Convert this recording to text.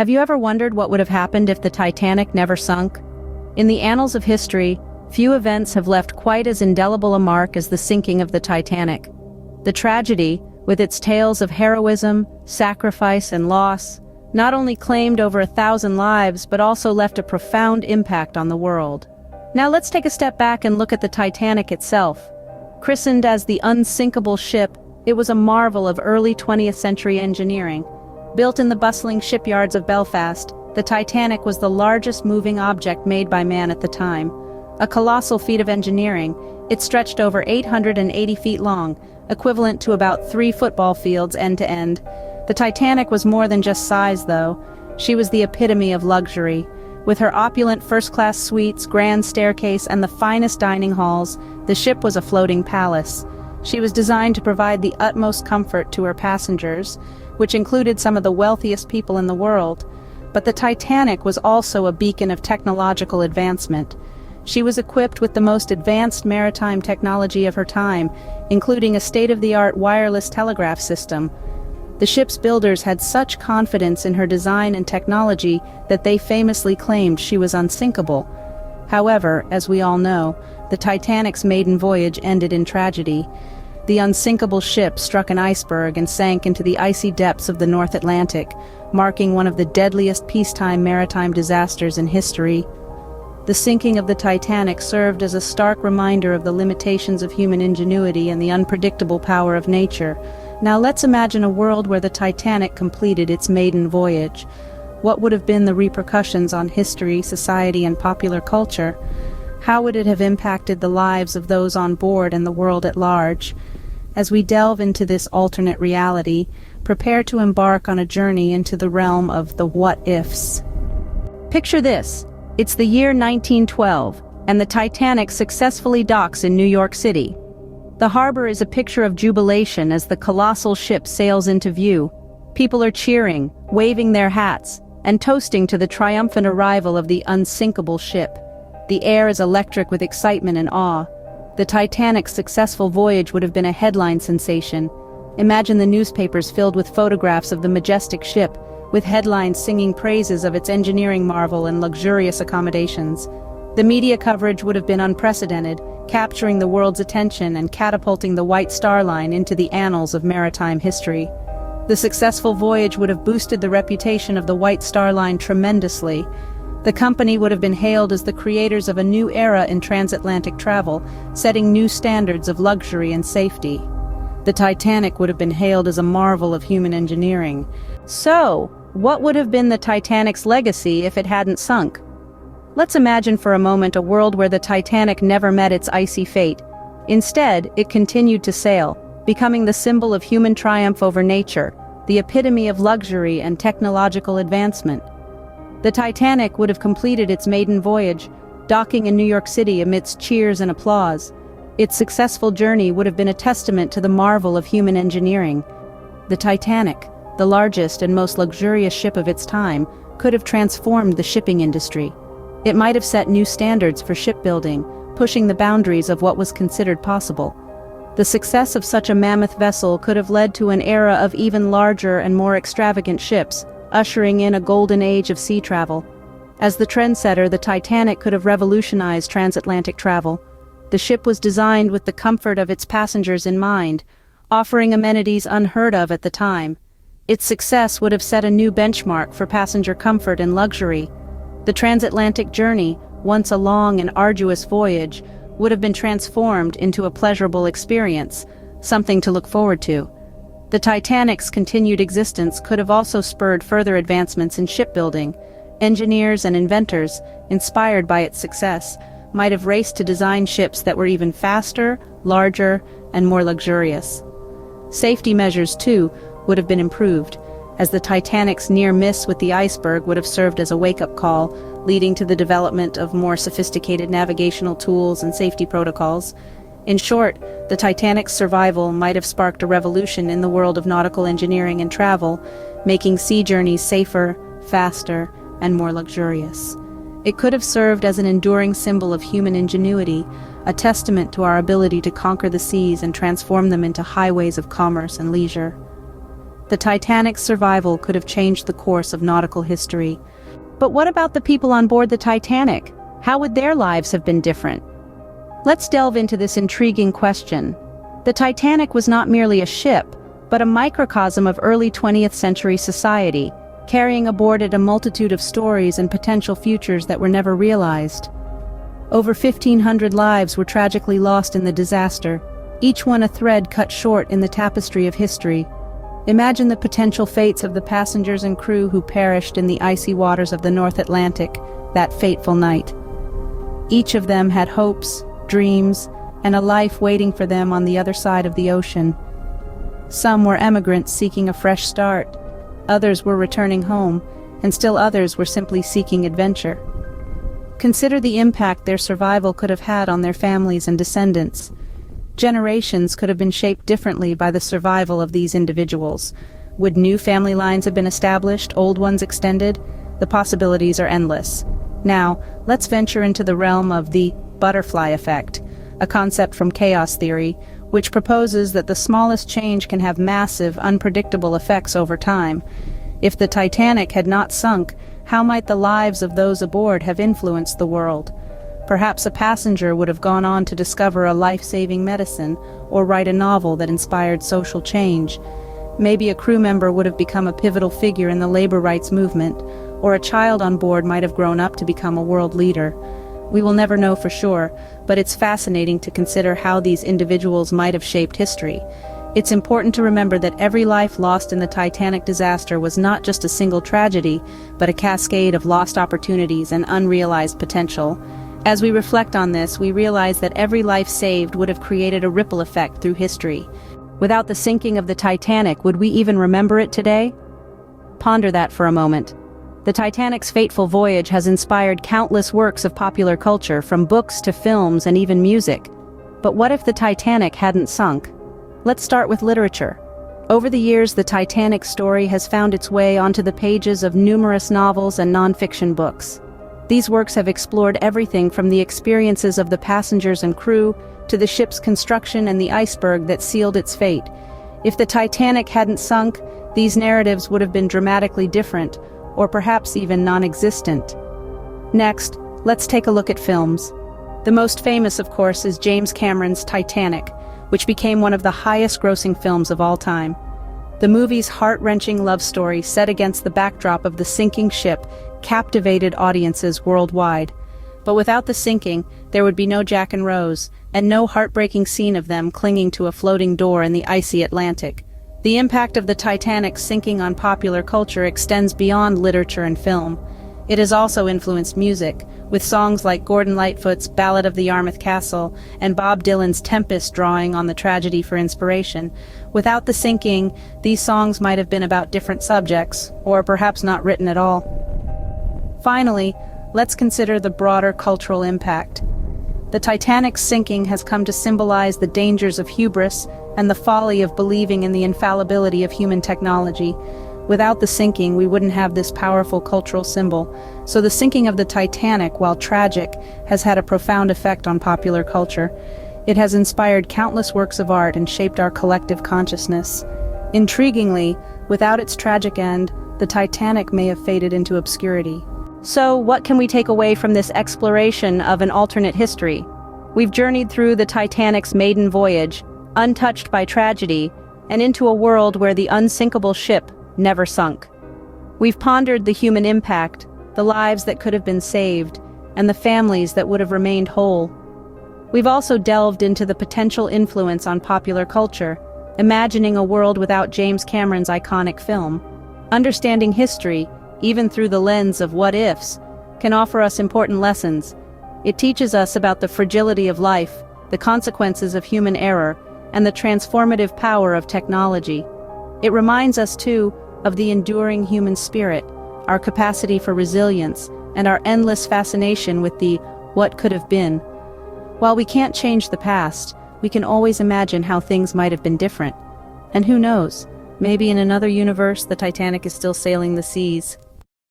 Have you ever wondered what would have happened if the Titanic never sunk? In the annals of history, few events have left quite as indelible a mark as the sinking of the Titanic. The tragedy, with its tales of heroism, sacrifice, and loss, not only claimed over 1,000 lives but also left a profound impact on the world. Now let's take a step back and look at the Titanic itself. Christened as the Unsinkable Ship, it was a marvel of early 20th century engineering. Built in the bustling shipyards of Belfast, the Titanic was the largest moving object made by man at the time. A colossal feat of engineering, it stretched over 880 feet long, equivalent to about 3 football fields end to end. The Titanic was more than just size, though. She was the epitome of luxury. With her opulent first-class suites, grand staircase, and the finest dining halls, the ship was a floating palace. She was designed to provide the utmost comfort to her passengers, which included some of the wealthiest people in the world. But the Titanic was also a beacon of technological advancement. She was equipped with the most advanced maritime technology of her time, including a state-of-the-art wireless telegraph system. The ship's builders had such confidence in her design and technology that they famously claimed she was unsinkable. However, as we all know, the Titanic's maiden voyage ended in tragedy. The unsinkable ship struck an iceberg and sank into the icy depths of the North Atlantic, marking one of the deadliest peacetime maritime disasters in history. The sinking of the Titanic served as a stark reminder of the limitations of human ingenuity and the unpredictable power of nature. Now let's imagine a world where the Titanic completed its maiden voyage. What would have been the repercussions on history, society, and popular culture? How would it have impacted the lives of those on board and the world at large? As we delve into this alternate reality, prepare to embark on a journey into the realm of the what-ifs. Picture this. It's the year 1912, and the Titanic successfully docks in New York City. The harbor is a picture of jubilation as the colossal ship sails into view. People are cheering, waving their hats, and toasting to the triumphant arrival of the unsinkable ship. The air is electric with excitement and awe. The Titanic's successful voyage would have been a headline sensation. Imagine the newspapers filled with photographs of the majestic ship, with headlines singing praises of its engineering marvel and luxurious accommodations. The media coverage would have been unprecedented, capturing the world's attention and catapulting the White Star Line into the annals of maritime history. The successful voyage would have boosted the reputation of the White Star Line tremendously. The company would have been hailed as the creators of a new era in transatlantic travel, setting new standards of luxury and safety. The Titanic would have been hailed as a marvel of human engineering. So, what would have been the Titanic's legacy if it hadn't sunk? Let's imagine for a moment a world where the Titanic never met its icy fate. Instead, it continued to sail, becoming the symbol of human triumph over nature, the epitome of luxury and technological advancement. The Titanic would have completed its maiden voyage, docking in New York City amidst cheers and applause. Its successful journey would have been a testament to the marvel of human engineering. The Titanic, the largest and most luxurious ship of its time, could have transformed the shipping industry. It might have set new standards for shipbuilding, pushing the boundaries of what was considered possible. The success of such a mammoth vessel could have led to an era of even larger and more extravagant ships, ushering in a golden age of sea travel. As the trendsetter, the Titanic could have revolutionized transatlantic travel. The ship was designed with the comfort of its passengers in mind, offering amenities unheard of at the time. Its success would have set a new benchmark for passenger comfort and luxury. The transatlantic journey, once a long and arduous voyage, would have been transformed into a pleasurable experience, something to look forward to. The Titanic's continued existence could have also spurred further advancements in shipbuilding. Engineers and inventors, inspired by its success, might have raced to design ships that were even faster, larger, and more luxurious. Safety measures, too, would have been improved, as the Titanic's near miss with the iceberg would have served as a wake-up call, leading to the development of more sophisticated navigational tools and safety protocols. In short, the Titanic's survival might have sparked a revolution in the world of nautical engineering and travel, making sea journeys safer, faster, and more luxurious. It could have served as an enduring symbol of human ingenuity, a testament to our ability to conquer the seas and transform them into highways of commerce and leisure. the Titanic's survival could have changed the course of nautical history. But what about the people on board the Titanic? How would their lives have been different? Let's delve into this intriguing question. The Titanic was not merely a ship, but a microcosm of early 20th century society, carrying aboard it a multitude of stories and potential futures that were never realized. Over 1,500 lives were tragically lost in the disaster, each one a thread cut short in the tapestry of history. Imagine the potential fates of the passengers and crew who perished in the icy waters of the North Atlantic that fateful night. Each of them had hopes, dreams, and a life waiting for them on the other side of the ocean. Some were emigrants seeking a fresh start, others were returning home, and still others were simply seeking adventure. Consider the impact their survival could have had on their families and descendants. Generations could have been shaped differently by the survival of these individuals. Would new family lines have been established, old ones extended? The possibilities are endless. Now, let's venture into the realm of the butterfly effect, a concept from chaos theory, which proposes that the smallest change can have massive, unpredictable effects over time. If the Titanic had not sunk, how might the lives of those aboard have influenced the world? Perhaps a passenger would have gone on to discover a life-saving medicine, or write a novel that inspired social change. Maybe a crew member would have become a pivotal figure in the labor rights movement, or a child on board might have grown up to become a world leader. We will never know for sure, but it's fascinating to consider how these individuals might have shaped history. It's important to remember that every life lost in the Titanic disaster was not just a single tragedy, but a cascade of lost opportunities and unrealized potential. As we reflect on this, we realize that every life saved would have created a ripple effect through history. Without the sinking of the Titanic, would we even remember it today? Ponder that for a moment. The Titanic's fateful voyage has inspired countless works of popular culture, from books to films and even music. But what if the Titanic hadn't sunk? Let's start with literature. Over the years, the Titanic story has found its way onto the pages of numerous novels and non-fiction books. These works have explored everything from the experiences of the passengers and crew to the ship's construction and the iceberg that sealed its fate. If the Titanic hadn't sunk, these narratives would have been dramatically different, or perhaps even non-existent. Next, let's take a look at films. The most famous, of course, is James Cameron's Titanic, which became one of the highest-grossing films of all time. The movie's heart-wrenching love story, set against the backdrop of the sinking ship, captivated audiences worldwide. But without the sinking, there would be no Jack and Rose, and no heartbreaking scene of them clinging to a floating door in the icy Atlantic. The impact of the Titanic sinking on popular culture extends beyond literature and film. It has also influenced music, with songs like Gordon Lightfoot's Ballad of the Yarmouth Castle and Bob Dylan's Tempest drawing on the tragedy for inspiration. Without the sinking, these songs might have been about different subjects, or perhaps not written at all. Finally, let's consider the broader cultural impact. The Titanic's sinking has come to symbolize the dangers of hubris and the folly of believing in the infallibility of human technology. Without the sinking, we wouldn't have this powerful cultural symbol. So the sinking of the Titanic, while tragic, has had a profound effect on popular culture. It has inspired countless works of art and shaped our collective consciousness. Intriguingly, without its tragic end, the Titanic may have faded into obscurity. So, what can we take away from this exploration of an alternate history? We've journeyed through the Titanic's maiden voyage, untouched by tragedy, and into a world where the unsinkable ship never sunk. We've pondered the human impact, the lives that could have been saved, and the families that would have remained whole. We've also delved into the potential influence on popular culture, imagining a world without James Cameron's iconic film. Understanding history, even through the lens of what-ifs, can offer us important lessons. It teaches us about the fragility of life, the consequences of human error, and the transformative power of technology. It reminds us, too, of the enduring human spirit, our capacity for resilience, and our endless fascination with the what could have been. While we can't change the past, we can always imagine how things might have been different. And who knows, maybe in another universe the Titanic is still sailing the seas.